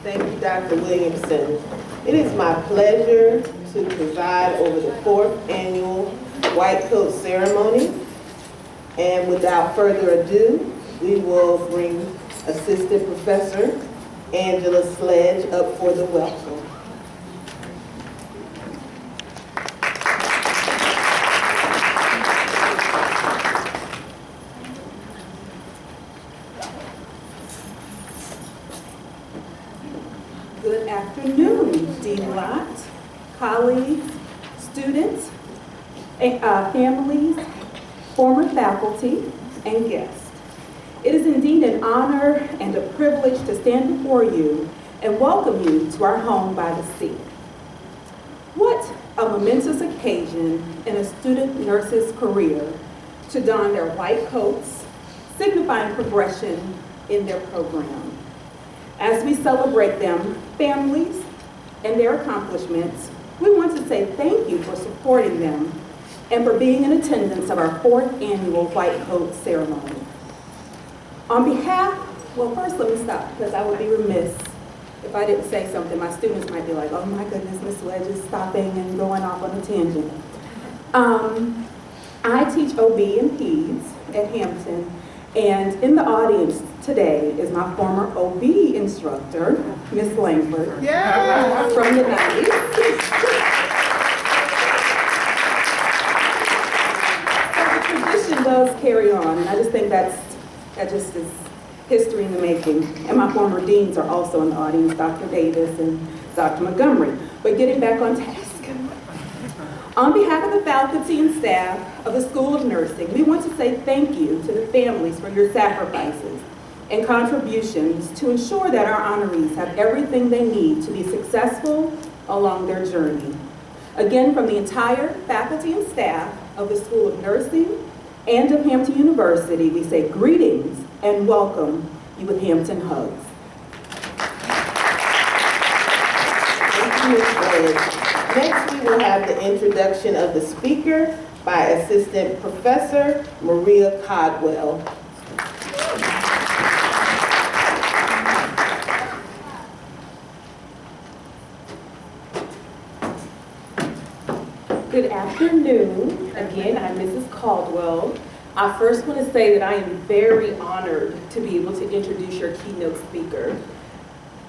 Thank you, Dr. Williamson. It is my pleasure to preside over the 4th annual White Coat Ceremony. And without further ado, we will bring Assistant Professor Angela Sledge up for the welcome. Good afternoon, Dean Lott, colleagues, students, families, former faculty, and guests. It is indeed an honor and a privilege to stand before you and welcome you to our home by the sea. What a momentous occasion in a student nurse's career to don their white coats, signifying progression in their program. As we celebrate them, families, and their accomplishments, we want to say thank you for supporting them and for being in attendance of our 4th annual White Coat Ceremony. On behalf, well, first let me stop, because I would be remiss if I didn't say something. My students might be like, oh my goodness, Ms. Sledge is stopping and going off on a tangent. I teach OB and Peds at Hampton, and in the audience today is my former OB instructor, Ms. Langford, from the 90s. So the tradition does carry on, and I just think that just is history in the making. And my former deans are also in the audience, Dr. Davis and Dr. Montgomery. But getting back on task. On behalf of the faculty and staff of the School of Nursing, we want to say thank you to the families for your sacrifices and contributions to ensure that our honorees have everything they need to be successful along their journey. Again, from the entire faculty and staff of the School of Nursing and of Hampton University, we say greetings and welcome you with Hampton hugs. Thank you, Ms. Sledge. Next, we will have the introduction of the speaker by Assistant Professor Maria Codwell. Good afternoon. Again, I'm Mrs. Caldwell. I first want to say that I am very honored to be able to introduce your keynote speaker.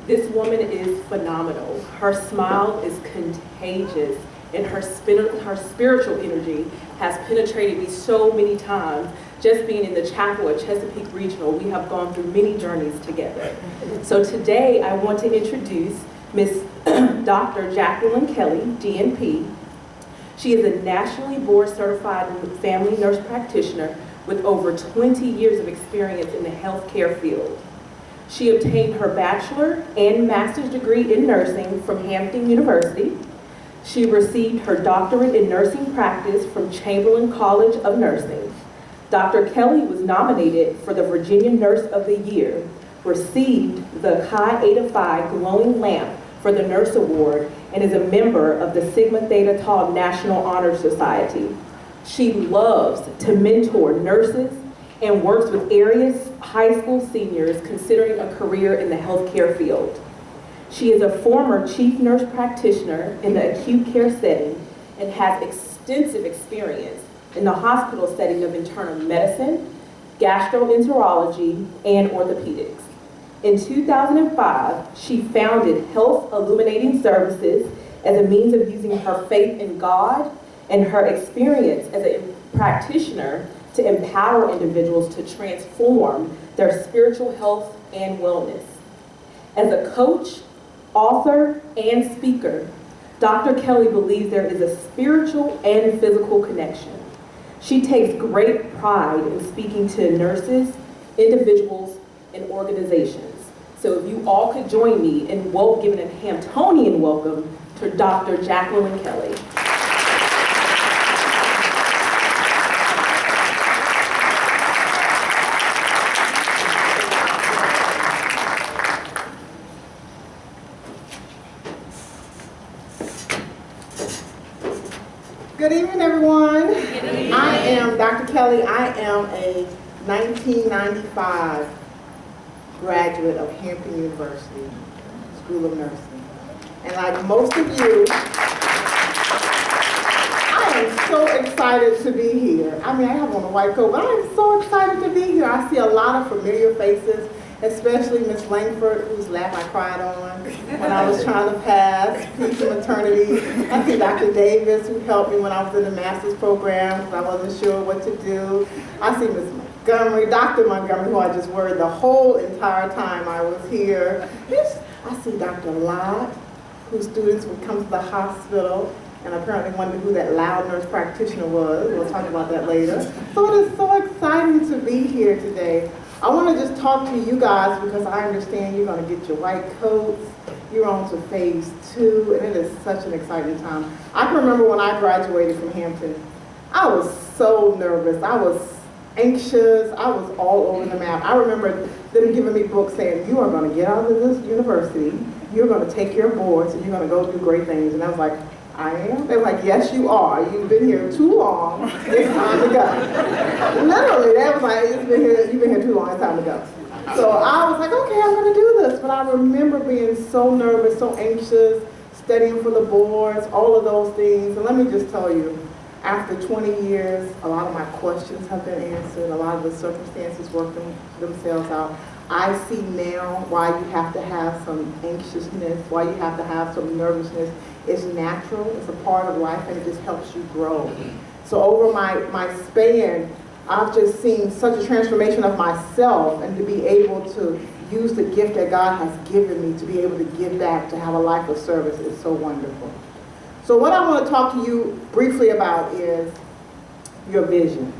This woman is phenomenal. Her smile is contagious, and her spiritual energy has penetrated me so many times. Just being in the chapel at Chesapeake Regional, we have gone through many journeys together. So today, I want to introduce Miss Dr. Jacqueline Kelly, DNP. She is a nationally board certified family nurse practitioner with over 20 years of experience in the healthcare field. She obtained her bachelor and master's degree in nursing from Hampton University. She received her doctorate in nursing practice from Chamberlain College of Nursing. Dr. Kelly was nominated for the Virginia Nurse of the Year, received the Chi Eta Phi Glowing Lamp for the Nurse Award, and is a member of the Sigma Theta Tau National Honor Society. She loves to mentor nurses and works with area's high school seniors considering a career in the healthcare field. She is a former chief nurse practitioner in the acute care setting and has extensive experience in the hospital setting of internal medicine, gastroenterology, and orthopedics. In 2005, she founded Health Illuminating Services as a means of using her faith in God and her experience as a practitioner to empower individuals to transform their spiritual health and wellness. As a coach, author, and speaker, Dr. Kelly believes there is a spiritual and physical connection. She takes great pride in speaking to nurses, individuals, and organizations. So if you all could join me in giving a Hamptonian welcome to Dr. Jacqueline Kelly. Good evening, everyone. Good evening. I am Dr. Kelly. I am a 1995 graduate of Hampton University. School of Nursing. And like most of you, I am so excited to be here. I mean, I have on a white coat, but I am so excited to be here. I see a lot of familiar faces, especially Miss Langford, whose lap I cried on when I was trying to pass pre-maternity. I see Dr. Davis, who helped me when I was in the master's program because I wasn't sure what to do. I see Miss Montgomery, Dr. Montgomery, who I just worried the whole entire time I was here. I see Dr. Lott, whose students would come to the hospital and apparently wondered who that loud nurse practitioner was. We'll talk about that later. So it is so exciting to be here today. I want to just talk to you guys because I understand you're going to get your white coats. You're on to phase 2, and it is such an exciting time. I can remember when I graduated from Hampton, I was so nervous. I was anxious. I was all over the map. I remember them giving me books saying, you are going to get out of this university, you're going to take your boards, and you're going to go do great things. And I was like, I am? They were like, yes, you are. You've been here too long. It's time to go. Literally, they was like, you've been here too long. It's time to go. So I was like, okay, I'm going to do this. But I remember being so nervous, so anxious, studying for the boards, all of those things. And let me just tell you, after 20 years, a lot of my questions have been answered. A lot of the circumstances worked themselves out. I see now why you have to have some anxiousness, why you have to have some nervousness. It's natural, it's a part of life, and it just helps you grow. So over my span, I've just seen such a transformation of myself, and to be able to use the gift that God has given me to be able to give back, to have a life of service is so wonderful. So what I want to talk to you briefly about is your vision.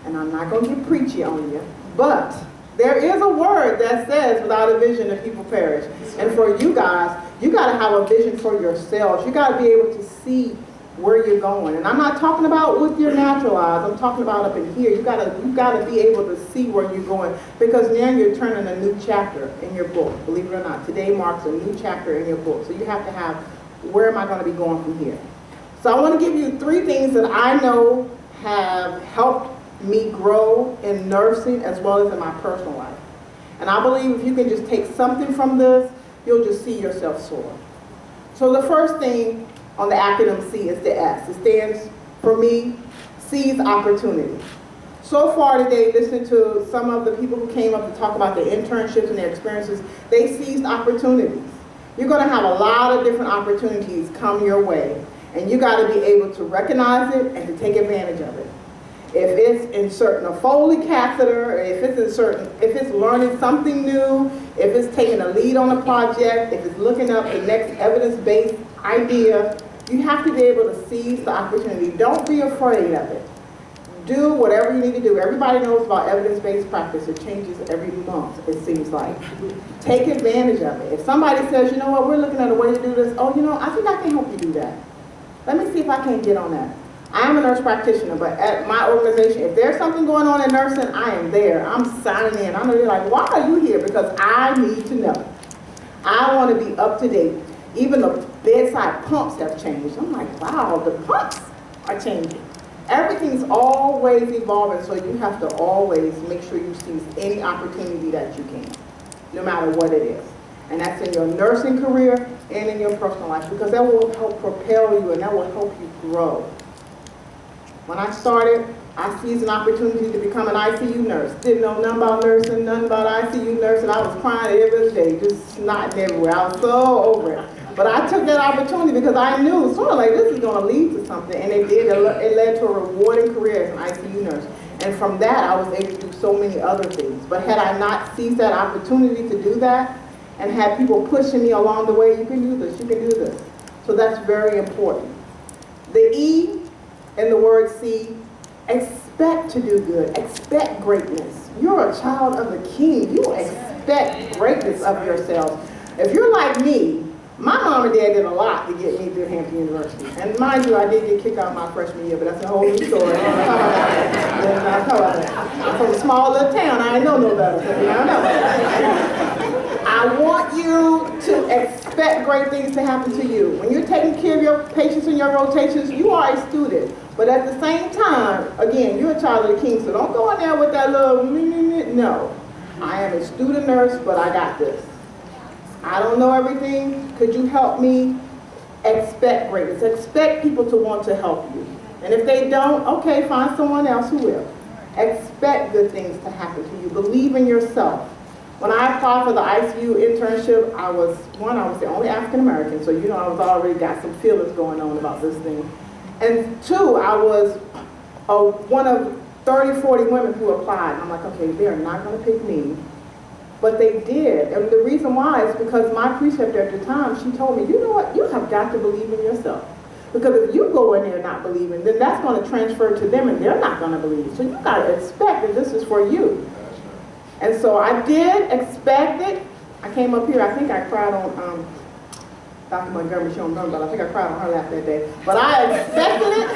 And I'm not going to get preachy on you, but there is a word that says, without a vision, the people perish. And for you guys, you got to have a vision for yourselves. You got to be able to see where you're going. And I'm not talking about with your natural eyes. I'm talking about up in here. You got to be able to see where you're going, because now you're turning a new chapter in your book. Believe it or not, today marks a new chapter in your book. So you have to have, where am I going to be going from here? So I want to give you 3 things that I know have helped me grow in nursing as well as in my personal life. And I believe if you can just take something from this, you'll just see yourself soar. So the first thing on the acronym C is the S. It stands for me, seize opportunity. So far today, listening to some of the people who came up to talk about their internships and their experiences, they seized opportunities. You're going to have a lot of different opportunities come your way, and you got to be able to recognize it and to take advantage of it. If it's inserting a Foley catheter, if it's learning something new, if it's taking a lead on a project, if it's looking up the next evidence-based idea, you have to be able to seize the opportunity. Don't be afraid of it. Do whatever you need to do. Everybody knows about evidence-based practice. It changes every month, it seems like. Take advantage of it. If somebody says, you know what, we're looking at a way to do this, oh, you know, I think I can help you do that. Let me see if I can get on that. I am a nurse practitioner, but at my organization, if there's something going on in nursing, I am there. I'm signing in. I know you're like, why are you here? Because I need to know. I want to be up to date. Even the bedside pumps have changed. I'm like, wow, the pumps are changing. Everything's always evolving, so you have to always make sure you seize any opportunity that you can, no matter what it is. And that's in your nursing career and in your personal life, because that will help propel you and that will help you grow. When I started, I seized an opportunity to become an ICU nurse. Didn't know nothing about nursing, nothing about ICU nursing. I was crying every day, just snotting everywhere. I was so over it. But I took that opportunity because I knew sort of like this is going to lead to something. And it did. It led to a rewarding career as an ICU nurse. And from that, I was able to do so many other things. But had I not seized that opportunity to do that and had people pushing me along the way, you can do this, you can do this. So that's very important. The E in the word C, expect to do good. Expect greatness. You're a child of the King. You expect greatness of yourself. If you're like me, my mom and dad did a lot to get me through Hampton University. And mind you, I did get kicked out my freshman year, but that's a whole new story. I'm from a small little town. I ain't know no better. I want you to expect great things to happen to you. When you're taking care of your patients in your rotations, you are a student. But at the same time, again, you're a child of the King, so don't go in there with that little, no. I am a student nurse, but I got this. I don't know everything. Could you help me? Expect greatness. Expect people to want to help you. And if they don't, okay, find someone else who will. Expect good things to happen to you. Believe in yourself. When I applied for the ICU internship, I was the only African American, so you know I was already got some feelings going on about this thing. And two, I was one of 30, 40 women who applied. I'm like, okay, they're not going to pick me. But they did. And the reason why is because my preceptor at the time, she told me, you know what, you have got to believe in yourself. Because if you go in there not believing, then that's going to transfer to them and they're not going to believe. So you got to expect that this is for you. And so I did expect it. I came up here, I think I cried on Dr. Montgomery, she don't know, but I think I cried on her lap that day. But I expected it.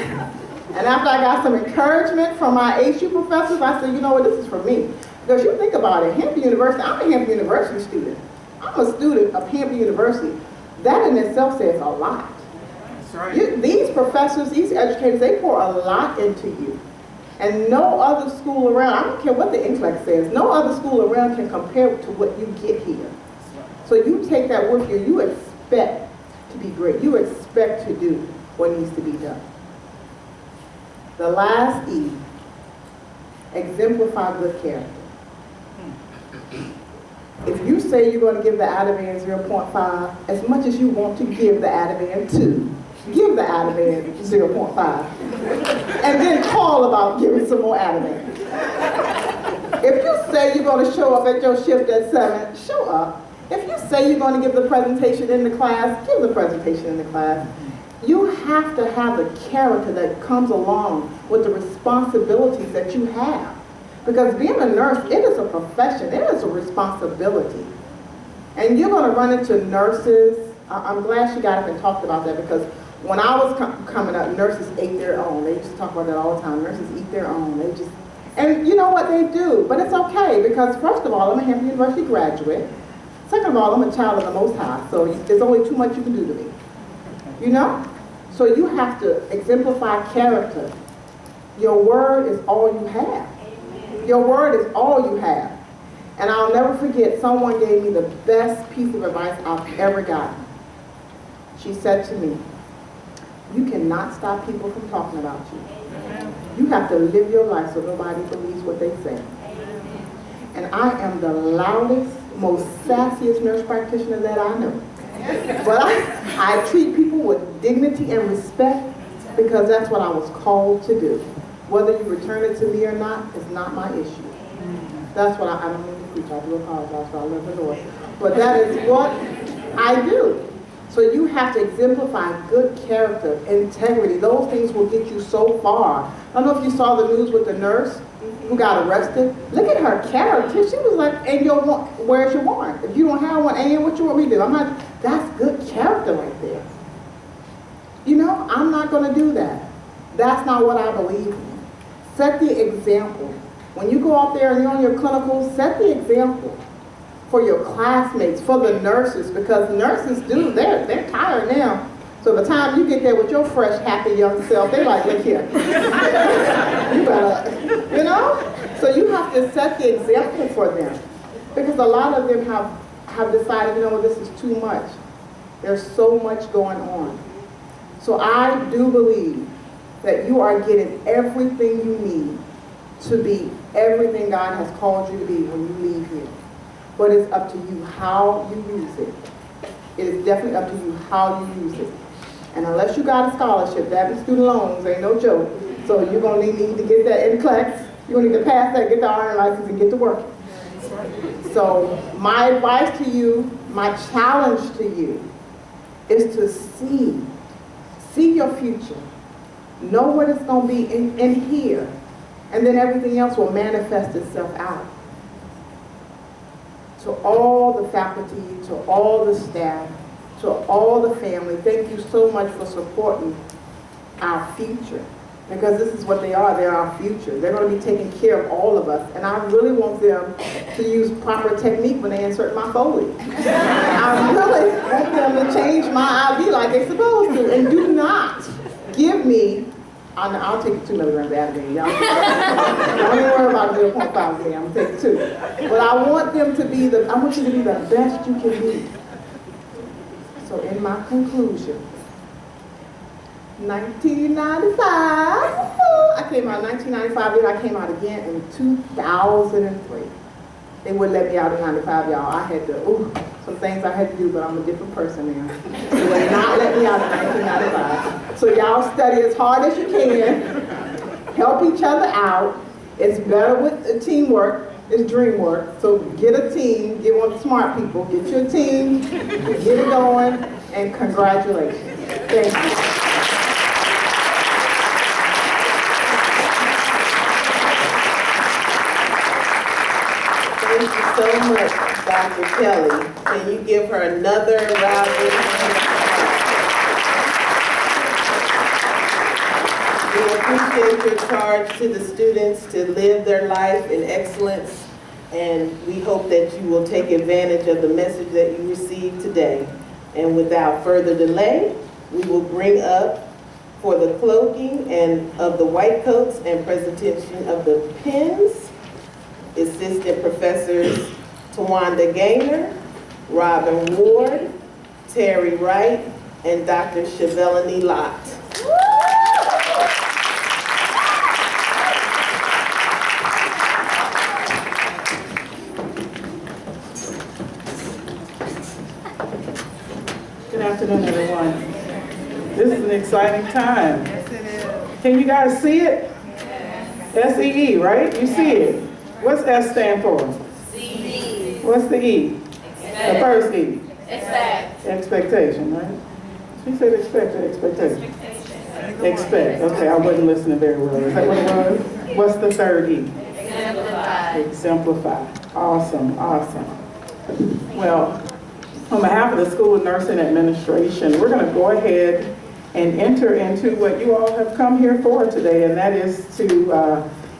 And after I got some encouragement from my HU professors, I said, you know what, this is for me. Because you think about it, Hampton University, I'm a Hampton University student. I'm a student of Hampton University. That in itself says a lot. That's right. These professors, these educators, they pour a lot into you. And no other school around, I don't care what the intellect says, no other school around can compare to what you get here. So you take that with you, you expect to be great. You expect to do what needs to be done. The last E, exemplify good character. If you say you're going to give the Ativan 0.5, as much as you want to give the Ativan 2, give the Ativan 0.5. And then call about giving some more Ativan. If you say you're going to show up at your shift at 7, show up. If you say you're going to give the presentation in the class, give the presentation in the class. You have to have the character that comes along with the responsibilities that you have. Because being a nurse, it is a profession, it is a responsibility. And you're going to run into nurses. I'm glad she got up and talked about that, because when I was coming up, nurses ate their own. They used to talk about that all the time. Nurses eat their own. And you know what they do, but it's okay, because first of all, I'm a Hampton University graduate. Second of all, I'm a child of the Most High, so there's only too much you can do to me. You know? So you have to exemplify character. Your word is all you have. Your word is all you have. And I'll never forget, someone gave me the best piece of advice I've ever gotten. She said to me, you cannot stop people from talking about you. You have to live your life so nobody believes what they say. And I am the loudest, most sassiest nurse practitioner that I know. But I treat people with dignity and respect, because that's what I was called to do. Whether you return it to me or not is not my issue. That's what I don't mean to preach. I do apologize for I live in the Lord. But that is what I do. So you have to exemplify good character, integrity. Those things will get you so far. I don't know if you saw the news with the nurse who got arrested. Look at her character. She was like, and where's your warrant? If you don't have one, and what you want me to do? I'm not, that's good character right there. You know, I'm not going to do that. That's not what I believe in. Set the example. When you go out there and you're on your clinicals, set the example for your classmates, for the nurses, because nurses they're tired now. So by the time you get there with your fresh, happy young self, they're like, look here. You better, you know? So you have to set the example for them. Because a lot of them have decided, you know what, this is too much. There's so much going on. So I do believe that you are getting everything you need to be everything God has called you to be when you leave here. But it's up to you how you use it. It is definitely up to you how you use it. And unless you got a scholarship, that and student loans ain't no joke. So you're going to need to get that in class. You're going to need to pass that, get the RN license, and get to work. So my advice to you, my challenge to you, is to see your future. Know what it's going to be in here. And then everything else will manifest itself out. To all the faculty, to all the staff, to all the family, thank you so much for supporting our future. Because this is what they are, they're our future. They're going to be taking care of all of us. And I really want them to use proper technique when they insert my Foley. I really want them to change my IV like they're supposed to. And do not give me, I'll take 2 milligrams of Ativan. Don't even worry about 0.5 today, I'm going to take 2. But I want them to be I want you to be the best you can be. in my conclusion. 1995, I came out in 1995, then I came out again in 2003. They wouldn't let me out in 95, y'all. I had to, some things I had to do, but I'm a different person now. They would not let me out in 1995. So y'all study as hard as you can, help each other out. It's better with teamwork, it's dream work. So get a team, get one of the smart people, get your team, get it going, and congratulations. Thank you. Thank you so much, Dr. Kelly. Can you give her another round of applause? We appreciate your charge to the students to live their life in excellence, and we hope that you will take advantage of the message that you received today. And without further delay, we will bring up for the cloaking and of the white coats and presentation of the pins, Assistant Professors Tawanda Gaynor, Robin Ward, Terry Wright, and Dr. Chevelany Lott. Good afternoon, everyone. This is an exciting time. Yes, it is. Can you guys see it? S-E-E, right? You see it. What's S stand for? C. What's the E? Expect. The first E? Expect. Expectation, right? She said expectation. Expect. Okay, I wasn't listening very well. Is that what it was? What's the third E? Exemplify. Exemplify. Awesome, awesome. Well, on behalf of the School of Nursing Administration, we're going to go ahead and enter into what you all have come here for today, and that is to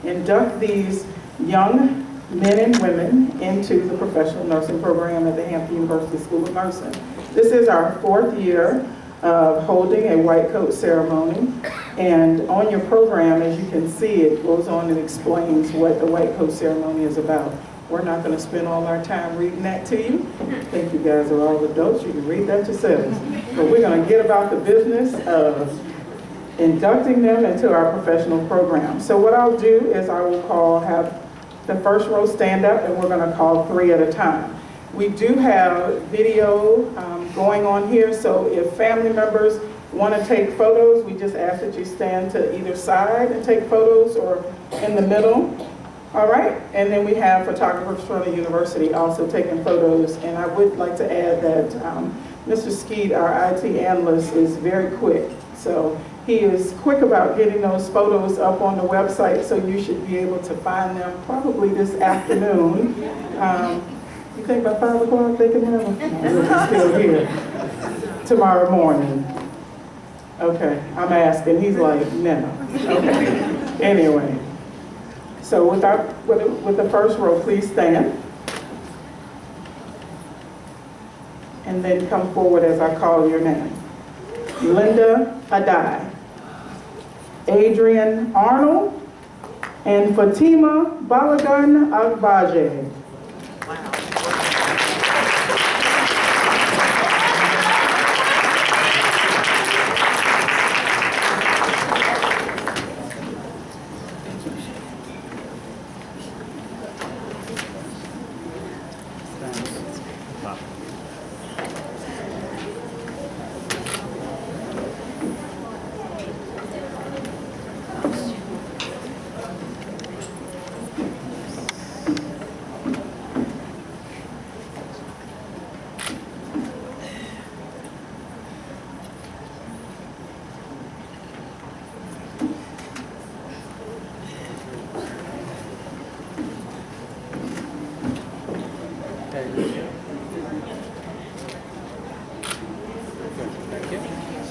induct these young men and women into the professional nursing program at the Hampton University School of Nursing. This is our 4th year of holding a white coat ceremony, and on your program, as you can see, it goes on and explains what the white coat ceremony is about. We're not going to spend all our time reading that to you. I think you guys are all adults. You can read that yourselves. But we're going to get about the business of inducting them into our professional program. So what I'll do is I will have the first row stand up, and we're going to call 3 at a time. We do have video going on here, so if family members want to take photos, we just ask that you stand to either side and take photos or in the middle. All right, and then we have photographers from the university also taking photos, and I would like to add that Mr. Skeet, our IT analyst, is very quick. So he is quick about getting those photos up on the website, so you should be able to find them probably this afternoon. You think by 5 o'clock they can have them? No, they're still here. Tomorrow morning. Okay, I'm asking. He's like, no. Okay, anyway. So with the first row, please stand. And then come forward as I call your name. Linda Adai, Adrian Arnold, and Fatima Balagan Agbaje.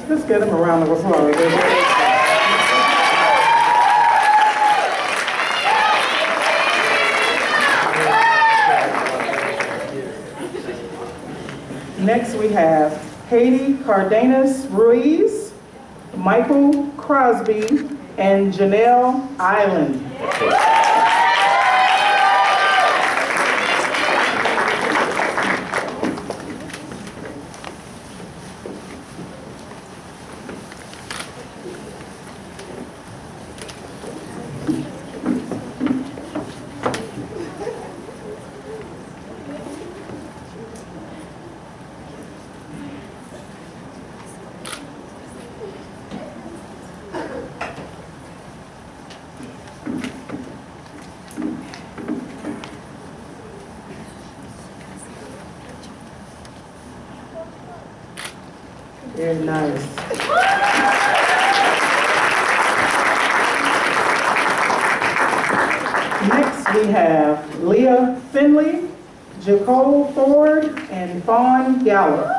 Let's get them a round of applause. Next we have Haiti Cardenas Ruiz, Michael Crosby, and Janelle Island. Very nice. Next, we have Leah Finley, Jacole Ford, and Fawn Gallup.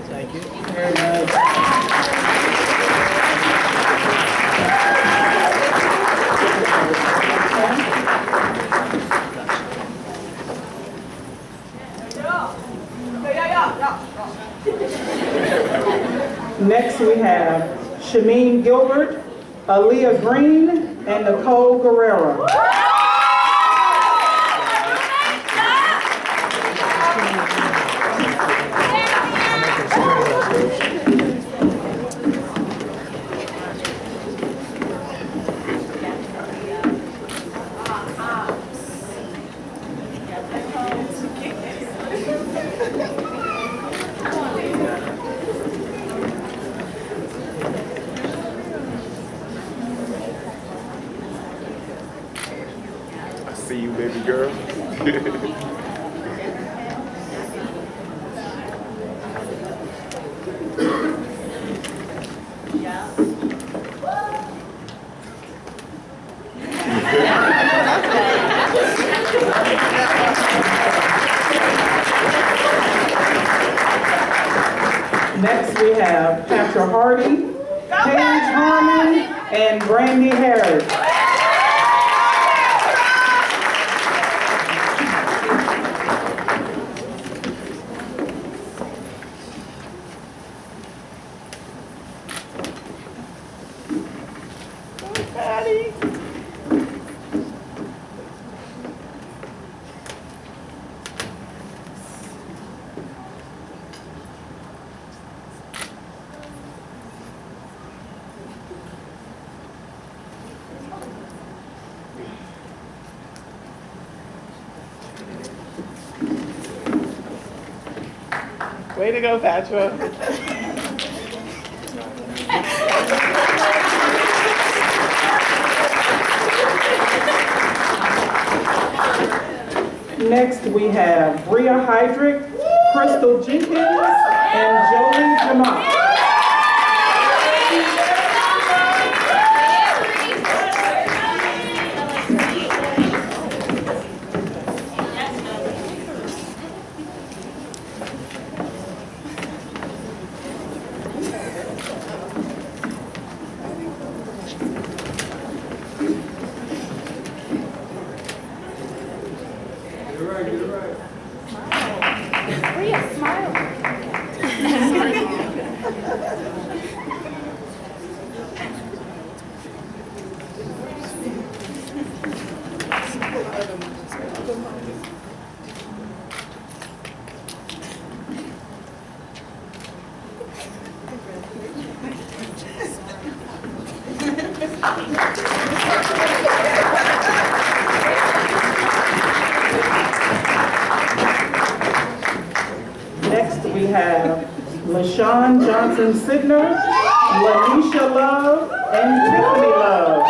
Thank you. Very nice. Next, we have Shameen Gilbert, Aaliyah Green, and Nicole Guerrero. I see you, baby girl. Next, we have Patrick Hardy, Paige Harmon, and Brandy Harris. Way to go, Patra. Next, we have Bria Hydrick, Crystal Jenkins, and Jolie Jamal. Next, we have LaShawn Johnson-Sidner, Lanisha Love, and Tiffany Love.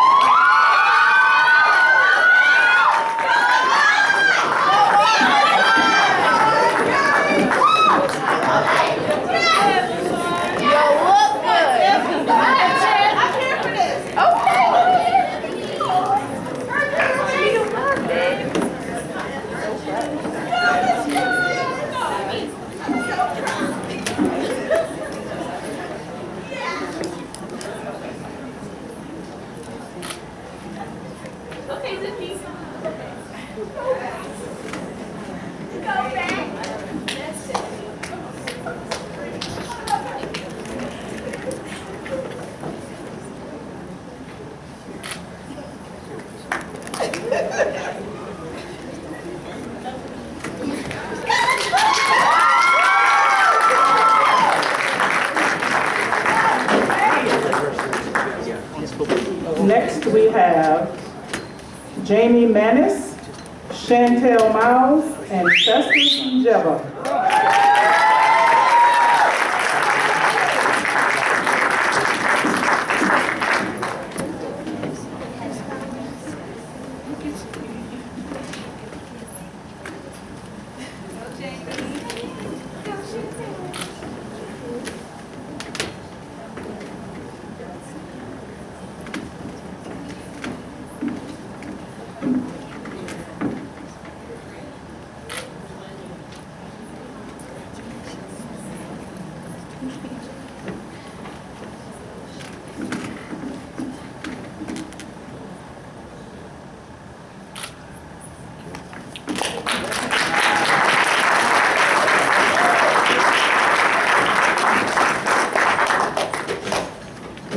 Next, we have Jamie Manis, Chantel Miles, and Festus Jeba.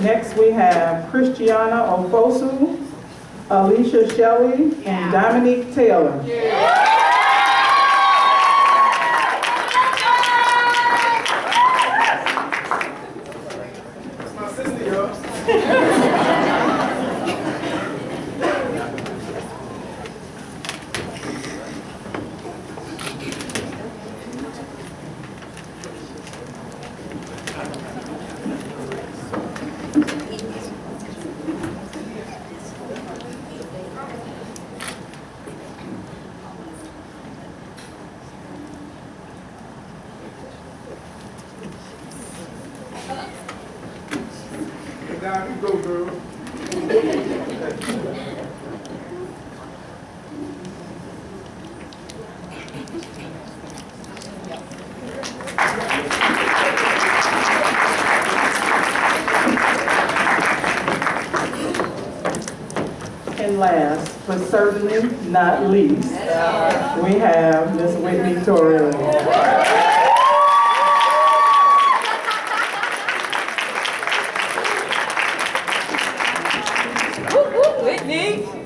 Next, we have Christiana Ofosu, Alicia Shelley, and Dominique Taylor. That's my sister, y'all. Down you go, girl. And last, but certainly not least, we have Miss Whitney Torres. Whitney.